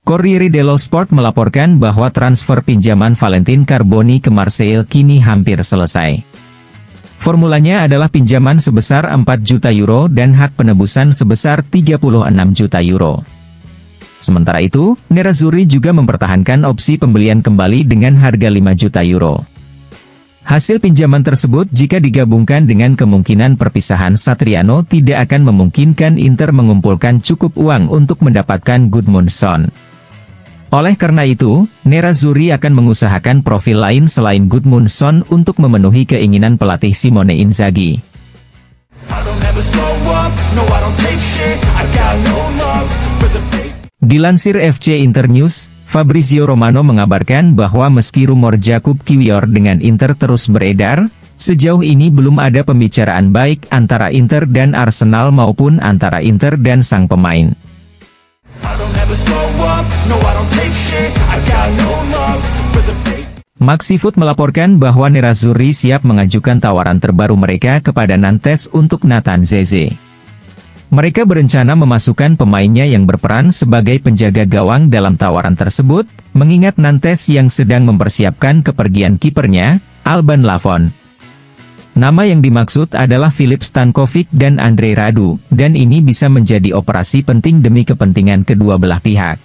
Corriere dello Sport melaporkan bahwa transfer pinjaman Valentin Carboni ke Marseille kini hampir selesai. Formulanya adalah pinjaman sebesar 4 juta euro dan hak penebusan sebesar 36 juta euro. Sementara itu, Nerazzurri juga mempertahankan opsi pembelian kembali dengan harga 5 juta euro. Hasil pinjaman tersebut jika digabungkan dengan kemungkinan perpisahan Satriano tidak akan memungkinkan Inter mengumpulkan cukup uang untuk mendapatkan Gudmundsson. Oleh karena itu, Nerazzurri akan mengusahakan profil lain selain Gudmundsson untuk memenuhi keinginan pelatih Simone Inzaghi. Dilansir FC Internews, Fabrizio Romano mengabarkan bahwa meski rumor Jakub Kiwior dengan Inter terus beredar, sejauh ini belum ada pembicaraan baik antara Inter dan Arsenal maupun antara Inter dan sang pemain. Maxifood melaporkan bahwa Nerazzurri siap mengajukan tawaran terbaru mereka kepada Nantes untuk Nathan Zeze. Mereka berencana memasukkan pemainnya yang berperan sebagai penjaga gawang dalam tawaran tersebut, mengingat Nantes yang sedang mempersiapkan kepergian kipernya, Alban Lafont. Nama yang dimaksud adalah Filip Stankovic dan Andre Radu, dan ini bisa menjadi operasi penting demi kepentingan kedua belah pihak.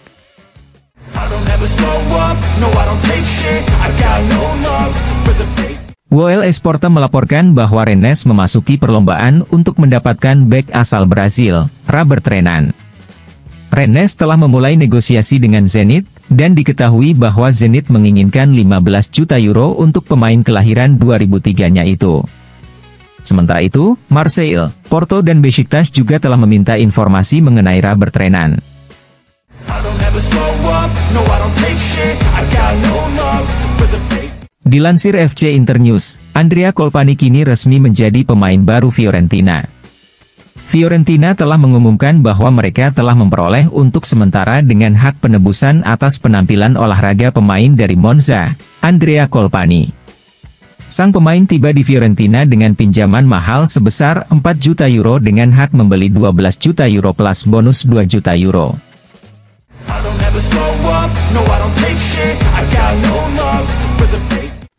WOL Esporte melaporkan bahwa Rennes memasuki perlombaan untuk mendapatkan bek asal Brasil, Robert Renan. Rennes telah memulai negosiasi dengan Zenit, dan diketahui bahwa Zenit menginginkan 15 juta euro untuk pemain kelahiran 2003-nya itu. Sementara itu, Marseille, Porto dan Besiktas juga telah meminta informasi mengenai Robert Renan. Dilansir FC Internews, Andrea Colpani kini resmi menjadi pemain baru Fiorentina. Fiorentina telah mengumumkan bahwa mereka telah memperoleh untuk sementara dengan hak penebusan atas penampilan olahraga pemain dari Monza, Andrea Colpani. Sang pemain tiba di Fiorentina dengan pinjaman mahal sebesar 4 juta euro dengan hak membeli 12 juta euro plus bonus 2 juta euro.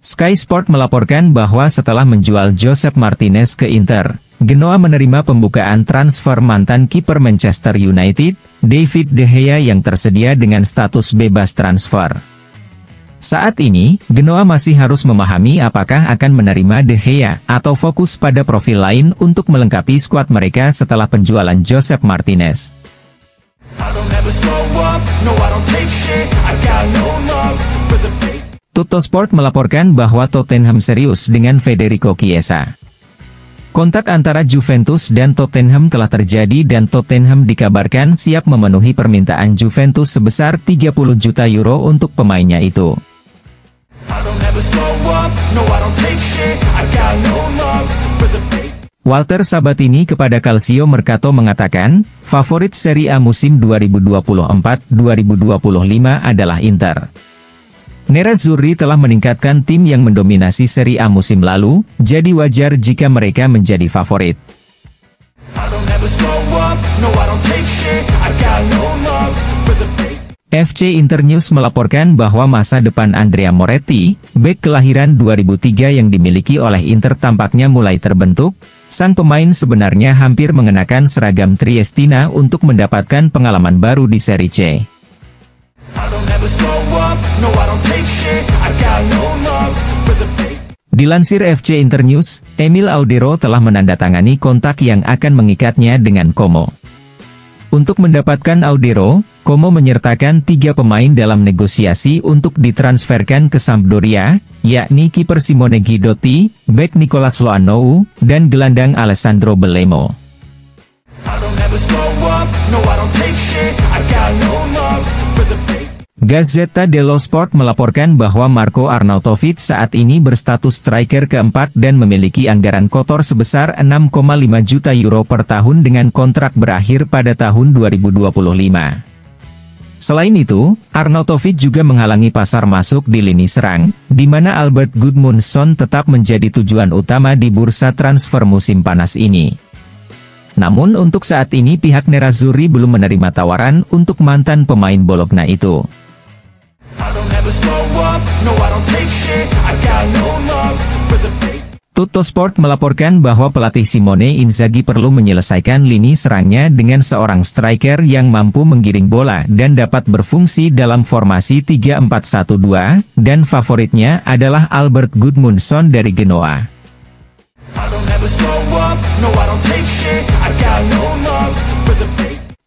Sky Sport melaporkan bahwa setelah menjual Josep Martinez ke Inter, Genoa menerima pembukaan transfer mantan kiper Manchester United, David De Gea yang tersedia dengan status bebas transfer. Saat ini, Genoa masih harus memahami apakah akan menerima De Gea atau fokus pada profil lain untuk melengkapi skuad mereka setelah penjualan Josep Martinez. Tuttosport melaporkan bahwa Tottenham serius dengan Federico Chiesa. Kontak antara Juventus dan Tottenham telah terjadi dan Tottenham dikabarkan siap memenuhi permintaan Juventus sebesar 30 juta euro untuk pemainnya itu. Walter Sabatini kepada Calcio Mercato mengatakan, favorit Serie A musim 2024-2025 adalah Inter. Nerazzurri telah meningkatkan tim yang mendominasi Serie A musim lalu, jadi wajar jika mereka menjadi favorit. FC Internews melaporkan bahwa masa depan Andrea Moretti, bek kelahiran 2003 yang dimiliki oleh Inter tampaknya mulai terbentuk. Sang pemain sebenarnya hampir mengenakan seragam Triestina untuk mendapatkan pengalaman baru di Serie C. Dilansir FC Internews, Emil Audero telah menandatangani kontak yang akan mengikatnya dengan Como. Untuk mendapatkan Audero, Como menyertakan 3 pemain dalam negosiasi untuk ditransferkan ke Sampdoria, yakni kiper Simone Guidotti, bek Nicolas Loanou, dan gelandang Alessandro Belemo. Gazzetta dello Sport melaporkan bahwa Marko Arnautovic saat ini berstatus striker keempat dan memiliki anggaran kotor sebesar 6,5 juta euro per tahun dengan kontrak berakhir pada tahun 2025. Selain itu, Arnautovic juga menghalangi pasar masuk di lini serang, di mana Albert Gudmundsson tetap menjadi tujuan utama di bursa transfer musim panas ini. Namun untuk saat ini pihak Nerazzurri belum menerima tawaran untuk mantan pemain Bologna itu. Tuttosport melaporkan bahwa pelatih Simone Inzaghi perlu menyelesaikan lini serangnya dengan seorang striker yang mampu menggiring bola dan dapat berfungsi dalam formasi 3-4-1-2, dan favoritnya adalah Albert Gudmundsson dari Genoa.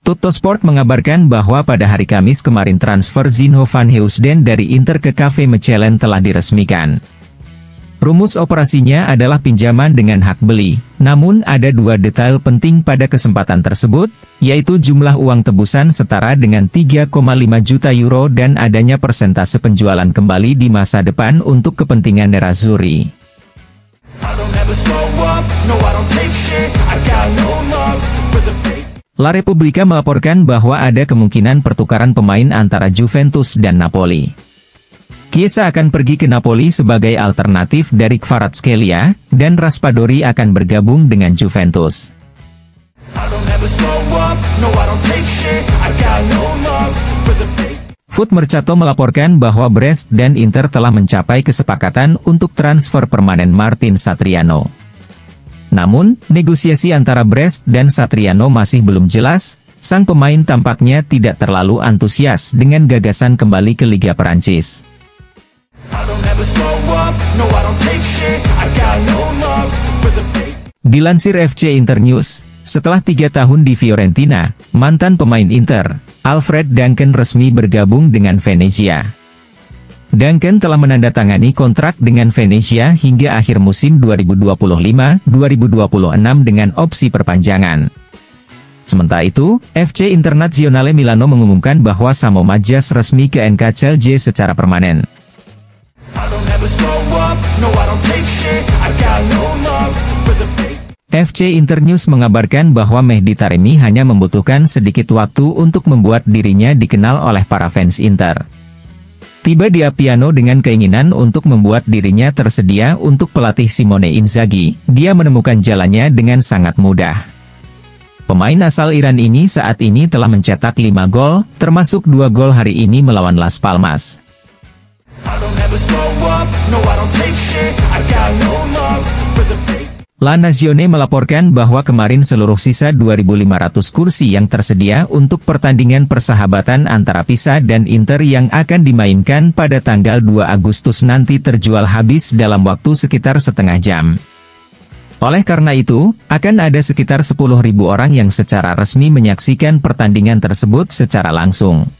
Tuttosport mengabarkan bahwa pada hari Kamis kemarin transfer Zinho van Heusden dari Inter ke KV Mechelen telah diresmikan. Rumus operasinya adalah pinjaman dengan hak beli, namun ada dua detail penting pada kesempatan tersebut, yaitu jumlah uang tebusan setara dengan 3,5 juta euro dan adanya persentase penjualan kembali di masa depan untuk kepentingan Nerazzurri. La Repubblica melaporkan bahwa ada kemungkinan pertukaran pemain antara Juventus dan Napoli. Chiesa akan pergi ke Napoli sebagai alternatif dari Kvaratskhelia, dan Raspadori akan bergabung dengan Juventus. Foot Mercato melaporkan bahwa Brest dan Inter telah mencapai kesepakatan untuk transfer permanen Martin Satriano. Namun, negosiasi antara Brest dan Satriano masih belum jelas. Sang pemain tampaknya tidak terlalu antusias dengan gagasan kembali ke Liga Perancis. Dilansir FC Internews, setelah 3 tahun di Fiorentina, mantan pemain Inter, Alfred Duncan resmi bergabung dengan Venezia. Duncan telah menandatangani kontrak dengan Venezia hingga akhir musim 2025-2026 dengan opsi perpanjangan. Sementara itu, FC Internazionale Milano mengumumkan bahwa Samo Majas resmi ke NK Celje secara permanen. FC Internews mengabarkan bahwa Mehdi Taremi hanya membutuhkan sedikit waktu untuk membuat dirinya dikenal oleh para fans Inter. Tiba di Appiano dengan keinginan untuk membuat dirinya tersedia untuk pelatih Simone Inzaghi, dia menemukan jalannya dengan sangat mudah. Pemain asal Iran ini saat ini telah mencetak 5 gol, termasuk 2 gol hari ini melawan Las Palmas. La Nazione melaporkan bahwa kemarin seluruh sisa 2.500 kursi yang tersedia untuk pertandingan persahabatan antara Pisa dan Inter yang akan dimainkan pada tanggal 2 Agustus nanti terjual habis dalam waktu sekitar setengah jam. Oleh karena itu, akan ada sekitar 10.000 orang yang secara resmi menyaksikan pertandingan tersebut secara langsung.